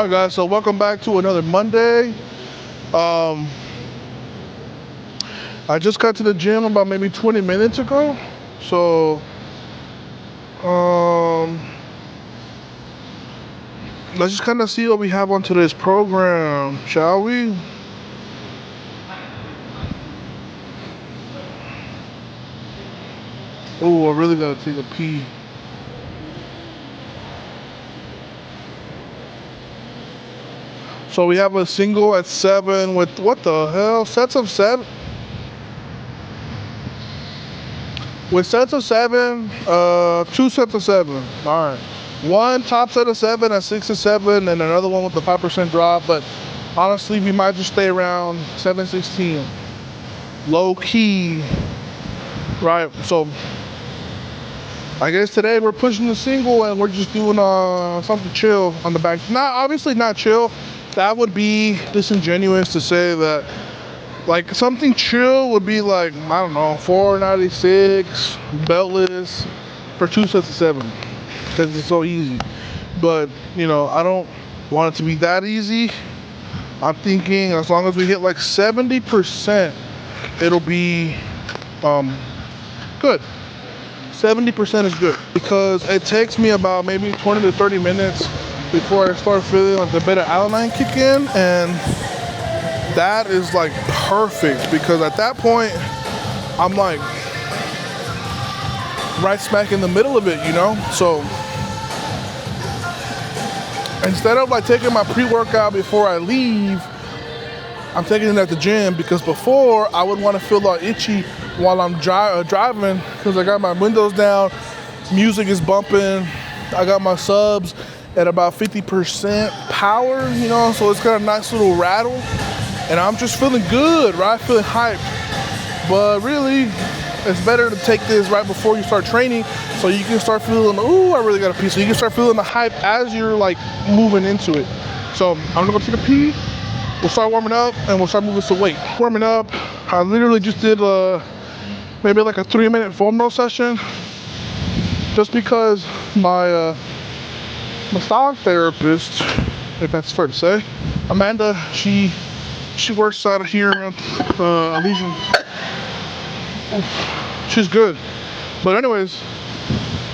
All right, guys. So welcome back to another Monday. Um, I just got to the gym about maybe 20 minutes ago. So um, let's just kind of see what we have on today's program, shall we? Oh, I really gotta take a pee. So we have a single at 7 with what the hell? Sets of 7. With sets of 7, 2 sets of 7. All right. One top set of 7 at 6 to 7, and another one with the 5% drop. But honestly, we might just stay around 716. Low key, right? So I guess today we're pushing the single and we're just doing something chill on the back. Not obviously not chill. That would be disingenuous to say that. Like something chill would be like, I don't know, 496 beltless for 2 sets of 7 because it's so easy. But I don't want it to be that easy. I'm thinking as long as we hit like 70%, it'll be good. 70% is good because it takes me about maybe 20 to 30 minutes before I start feeling like the beta alanine kick in, and that is like perfect because at that point I'm like right smack in the middle of it, So instead of like taking my pre-workout before I leave, I'm taking it at the gym because before I would want to feel all itchy while I'm driving because I got my windows down, music is bumping, I got my subs at about 50% power, so it's got a nice little rattle. And I'm just feeling good, right? Feeling hyped. But really, it's better to take this right before you start training so you can start feeling, ooh, I really got a pee. So you can start feeling the hype as you're like moving into it. So I'm gonna go take a pee. We'll start warming up and we'll start moving some weight. Warming up, I literally just did maybe like a 3-minute foam roll session just because my massage therapist, if that's fair to say, Amanda, she works out of here around Elysian. She's good. But anyways,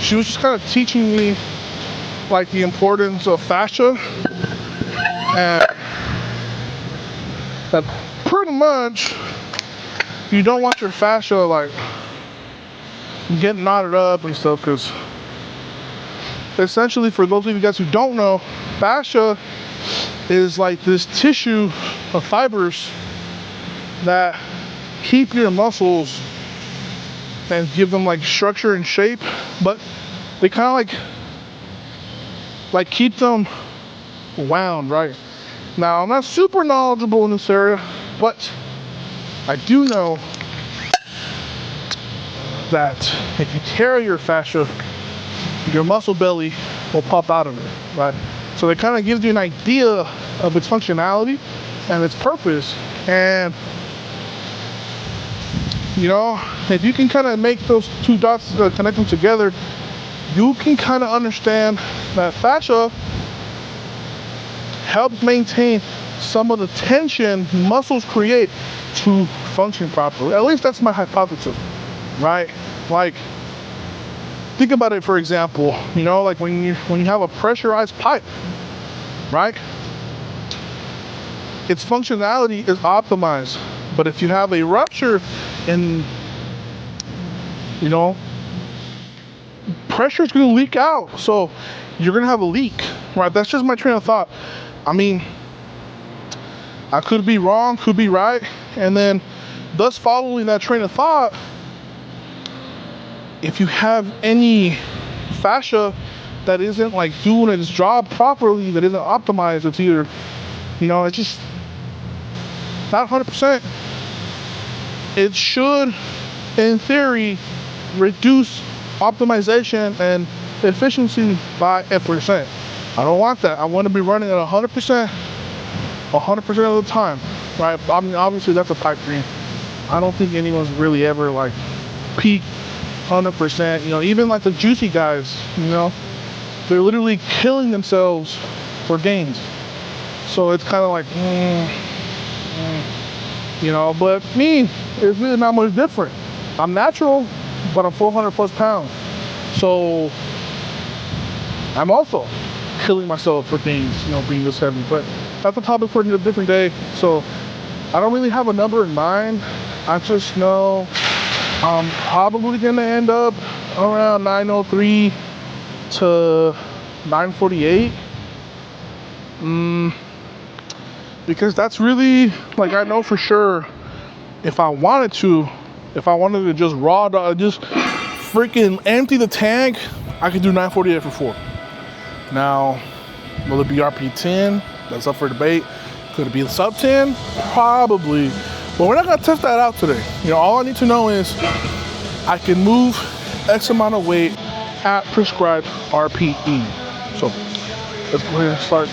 she was just kind of teaching me like the importance of fascia and that pretty much you don't want your fascia like getting knotted up and stuff because essentially for those of you guys who don't know, fascia is like this tissue of fibers that keep your muscles and give them like structure and shape, but they kind of like keep them wound, right? Now I'm not super knowledgeable in this area, but I do know that if you tear your fascia, your muscle belly will pop out of it, right? So it kind of gives you an idea of its functionality and its purpose. And if you can kind of make those two dots connect them together, you can kind of understand that fascia helps maintain some of the tension muscles create to function properly. At least that's my hypothesis, right? Like, think about it, for example, like when you have a pressurized pipe, right? Its functionality is optimized. But if you have a rupture in, pressure is going to leak out. So you're going to have a leak, right? That's just my train of thought. I mean, I could be wrong, could be right. And then thus following that train of thought, if you have any fascia that isn't like doing its job properly, that isn't optimized, it's either, it's just not 100%. It should, in theory, reduce optimization and efficiency by a percent. I don't want that. I want to be running at 100%, 100% of the time, right? I mean, obviously that's a pipe dream. I don't think anyone's really ever like peaked 100%. Even like the juicy guys, they're literally killing themselves for gains. So it's kind of like, you know, but me, it's really not much different. I'm natural, but I'm 400 plus pounds. So I'm also killing myself for things, you know, being this heavy. But that's a topic for a different day. So I don't really have a number in mind. I just know I'm probably gonna end up around 903 to 948. Because that's really, like, I know for sure if I wanted to just raw dog, just freaking empty the tank, I could do 948 for 4. Now, will it be RP 10? That's up for debate. Could it be sub 10? Probably. But we're not gonna test that out today. You know, all I need to know is I can move X amount of weight at prescribed RPE. So let's go ahead and start.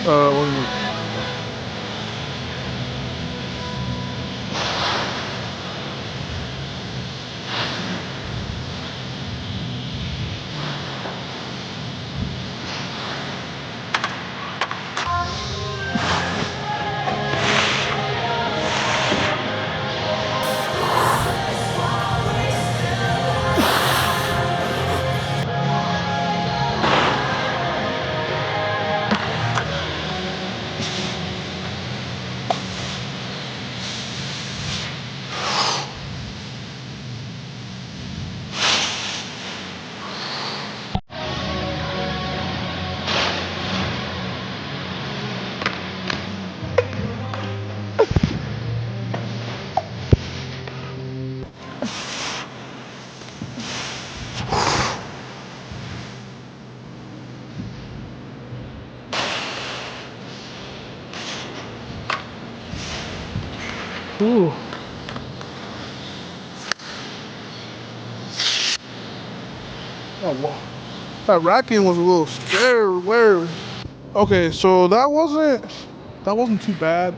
Ooh. Oh, wow. That racking was a little scary. Okay, so that wasn't too bad.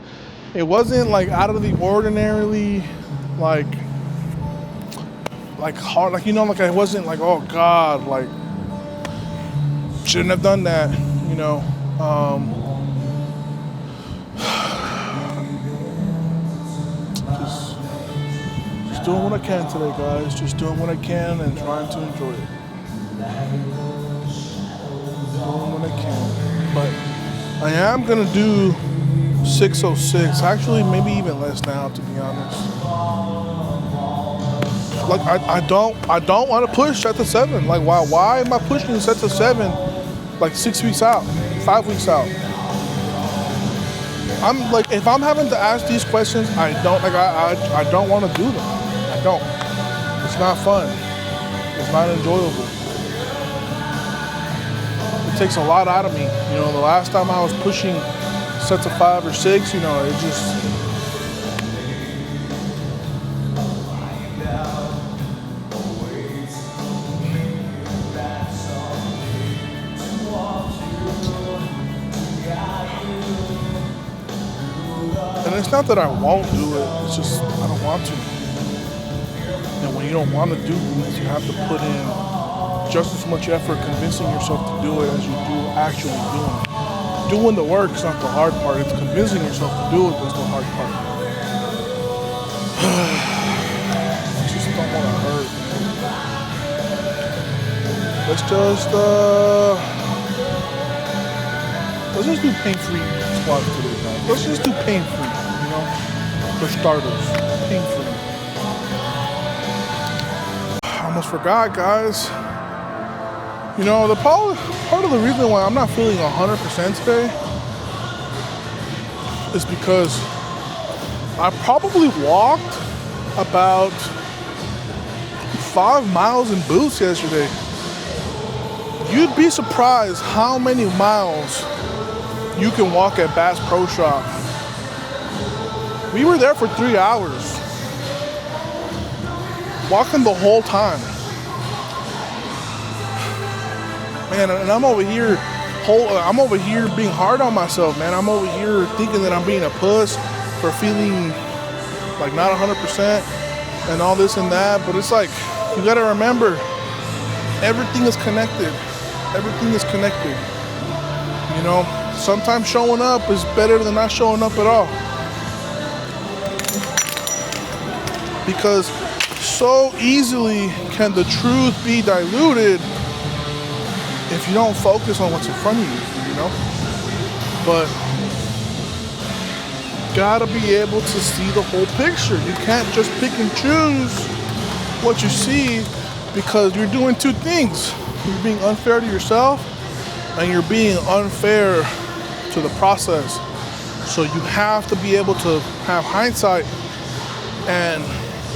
It wasn't like out of the ordinarily like hard, like, you know, like I wasn't like, oh god, like shouldn't have done that, you know. Just doing what I can today, guys. Just doing what I can and trying to enjoy it. Doing what I can. But I am gonna do 606. Actually, maybe even less now, to be honest. Like I don't want to push set to 7. Like why am I pushing set to 7 like 6 weeks out, 5 weeks out? I'm like, if I'm having to ask these questions, I don't want to do them. I don't. It's not fun. It's not enjoyable. It takes a lot out of me. You know, the last time I was pushing sets of 5 or 6, you know, it just. And it's not that I won't do it, it's just I don't want to. And when you don't want to do things, you have to put in just as much effort convincing yourself to do it as you do actually doing it. Doing the work is not the hard part, it's convincing yourself to do it that's the hard part. I just don't want to hurt. Let's just do pain-free squats today, guys. Let's just do pain-free, you know, for starters, pain-free. I almost forgot, guys. You know, part of the reason why I'm not feeling 100% today is because I probably walked about 5 miles in boots yesterday. You'd be surprised how many miles you can walk at Bass Pro Shop. We were there for 3 hours, walking the whole time. Man, and I'm over here being hard on myself, man. I'm over here thinking that I'm being a puss for feeling like not 100% and all this and that. But it's like, you gotta remember, everything is connected. Everything is connected. You know, sometimes showing up is better than not showing up at all. Because so easily can the truth be diluted if you don't focus on what's in front of you, you know? But gotta be able to see the whole picture. You can't just pick and choose what you see, because you're doing two things. You're being unfair to yourself and you're being unfair to the process. So you have to be able to have hindsight and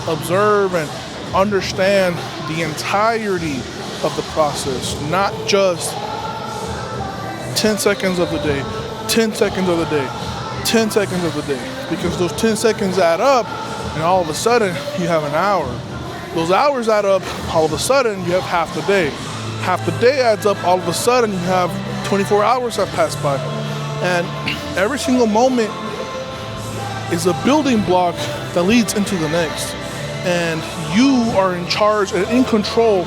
observe and understand the entirety of the process, not just 10 seconds of the day, 10 seconds of the day, 10 seconds of the day, because those 10 seconds add up and all of a sudden you have an hour. Those hours add up, all of a sudden you have half the day. Half the day adds up, all of a sudden you have 24 hours have passed by. And every single moment is a building block that leads into the next. And you are in charge and in control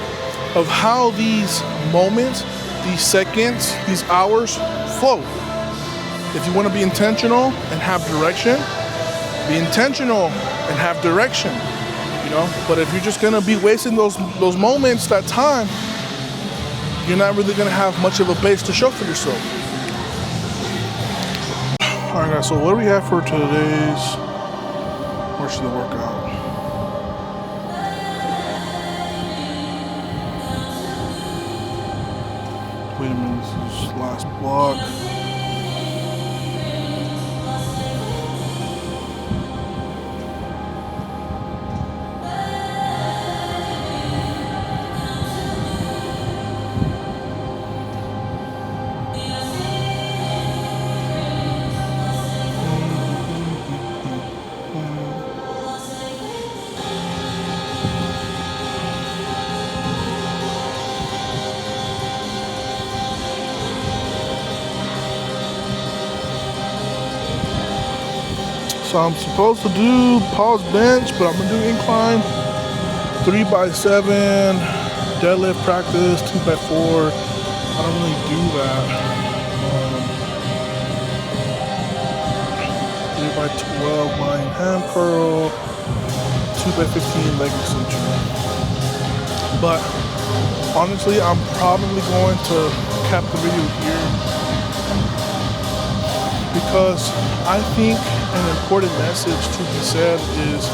of how these moments, these seconds, these hours flow. If you want to be intentional and have direction, be intentional and have direction, you know? But if you're just gonna be wasting those moments, that time, you're not really gonna have much of a base to show for yourself. All right, guys, so what do we have for today's portion of the workout? Wait a minute, this is last block. So I'm supposed to do pause bench, but I'm gonna do incline, 3x7, deadlift practice, 2x4. I don't really do that. 3x12 lying ham curl, 2x15 leg extension. But honestly, I'm probably going to cap the video here, because I think an important message to be said is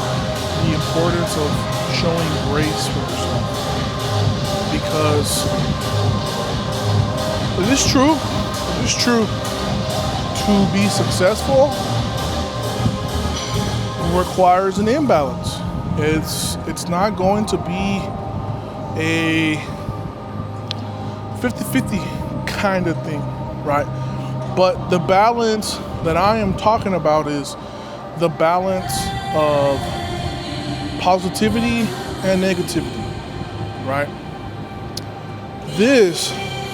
the importance of showing grace for yourself. Because it is true to be successful requires an imbalance. It's not going to be a 50-50 kind of thing, right? But the balance that I am talking about is the balance of positivity and negativity, right? This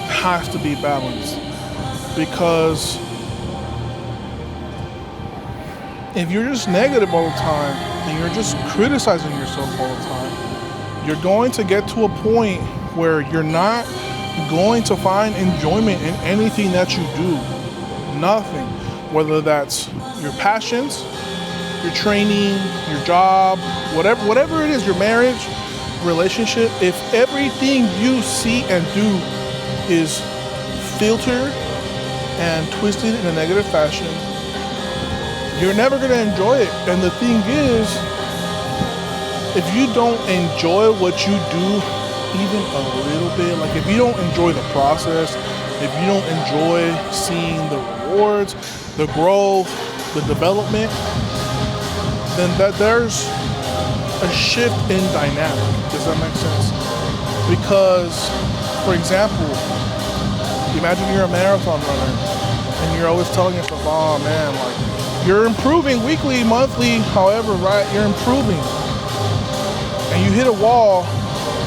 has to be balanced, because if you're just negative all the time and you're just criticizing yourself all the time, you're going to get to a point where you're not going to find enjoyment in anything that you do. Nothing. Whether that's your passions, your training, your job, whatever it is, your marriage, relationship, if everything you see and do is filtered and twisted in a negative fashion, you're never going to enjoy it. And the thing is, if you don't enjoy what you do even a little bit, like if you don't enjoy the process, if you don't enjoy seeing the rewards, the growth, the development, then there's a shift in dynamic. Does that make sense? Because, for example, imagine you're a marathon runner and you're always telling yourself, oh man, like you're improving weekly, monthly, however, right? You're improving. And you hit a wall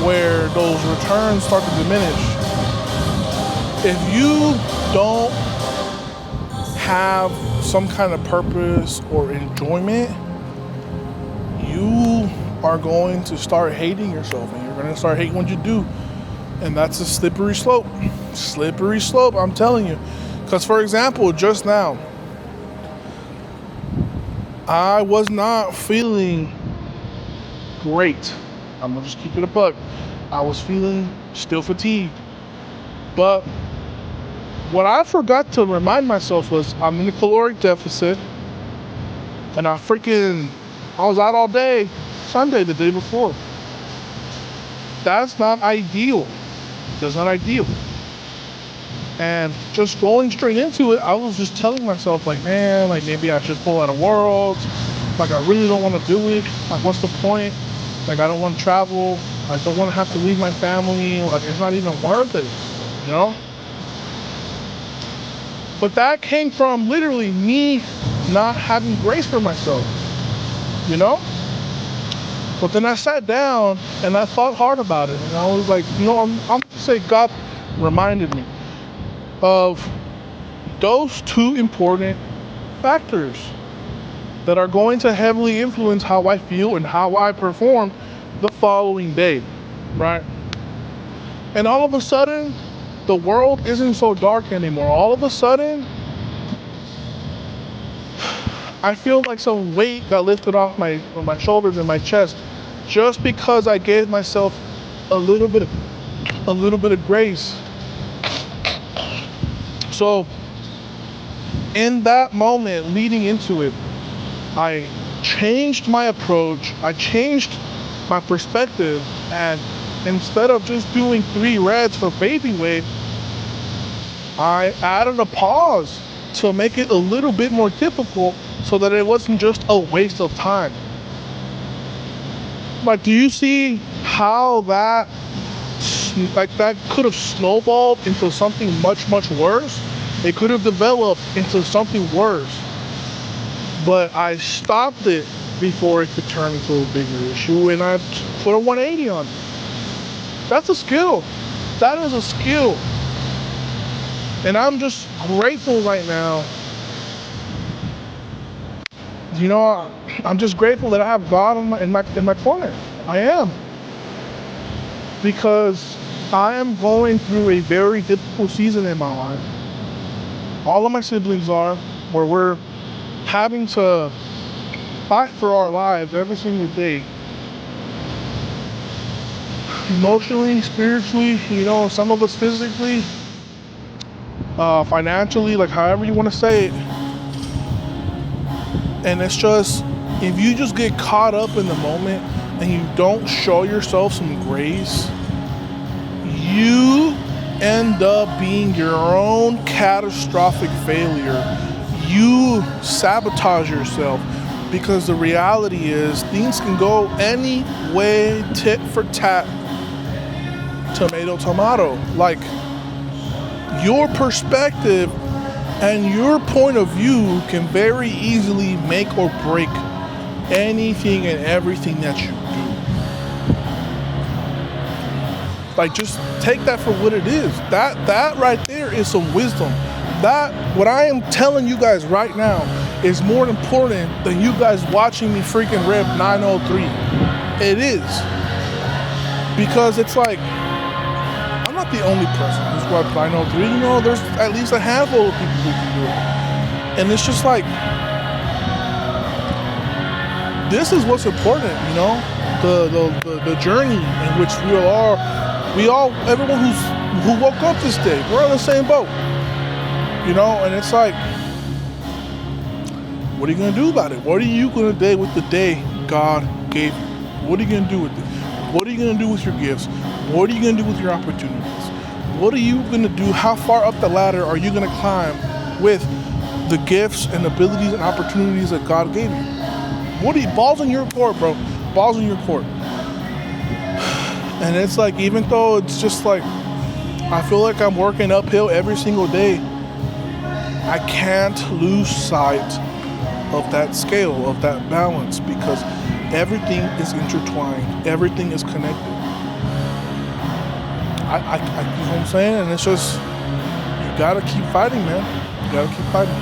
where those returns start to diminish. If you don't have some kind of purpose or enjoyment, you are going to start hating yourself, and you're going to start hating what you do. And that's a slippery slope. Slippery slope, I'm telling you. Because, for example, just now, I was not feeling great. I'm gonna just keep it a buck. I was feeling still fatigued. But what I forgot to remind myself was I'm in a caloric deficit, and I was out all day Sunday, the day before. That's not ideal. That's not ideal. And just going straight into it, I was just telling myself, like, man, like maybe I should pull out of Worlds. Like, I really don't want to do it. Like, what's the point? Like, I don't want to travel. I don't want to have to leave my family. Like, it's not even worth it, you know? But that came from literally me not having grace for myself, you know? But then I sat down and I thought hard about it. And I was like, you know, I'm going to say God reminded me of those two important factors that are going to heavily influence how I feel and how I perform the following day, right? And all of a sudden, the world isn't so dark anymore. All of a sudden, I feel like some weight got lifted off my shoulders and my chest just because I gave myself a little bit of grace. So in that moment leading into it, I changed my approach, I changed my perspective, and instead of just doing 3 reds for baby weight, I added a pause to make it a little bit more difficult so that it wasn't just a waste of time. Like, do you see how that could have snowballed into something much, much worse? It could have developed into something worse. But I stopped it before it could turn into a bigger issue, and I put a 180 on it. That's a skill. That is a skill. And I'm just grateful right now. You know, I'm just grateful that I have God in my corner. I am. Because I am going through a very difficult season in my life. All of my siblings are, where we're having to fight for our lives every single day. Emotionally, spiritually, you know, some of us physically, financially, like however you want to say it. And it's just, if you just get caught up in the moment and you don't show yourself some grace, you end up being your own catastrophic failure. You sabotage yourself, because the reality is things can go any way, tit for tat, tomato, tomato. Like, your perspective and your point of view can very easily make or break anything and everything that you do. Like, just take that for what it is. That right there is some wisdom. That, what I am telling you guys right now, is more important than you guys watching me freaking rip 903. It is. Because it's like, I'm not the only person who's repped 903. You know, there's at least a handful of people who can do it. And it's just like, this is what's important, you know? The journey in which everyone who woke up this day, we're on the same boat. You know, and it's like, what are you going to do about it? What are you going to do with the day God gave you? What are you going to do with it? What are you going to do with your gifts? What are you going to do with your opportunities? What are you going to do? How far up the ladder are you going to climb with the gifts and abilities and opportunities that God gave you? Balls in your court, bro. Balls in your court. And it's like, even though it's just like, I feel like I'm working uphill every single day, I can't lose sight of that scale, of that balance, because everything is intertwined. Everything is connected. You know what I'm saying? And it's just, you gotta keep fighting, man. You gotta keep fighting.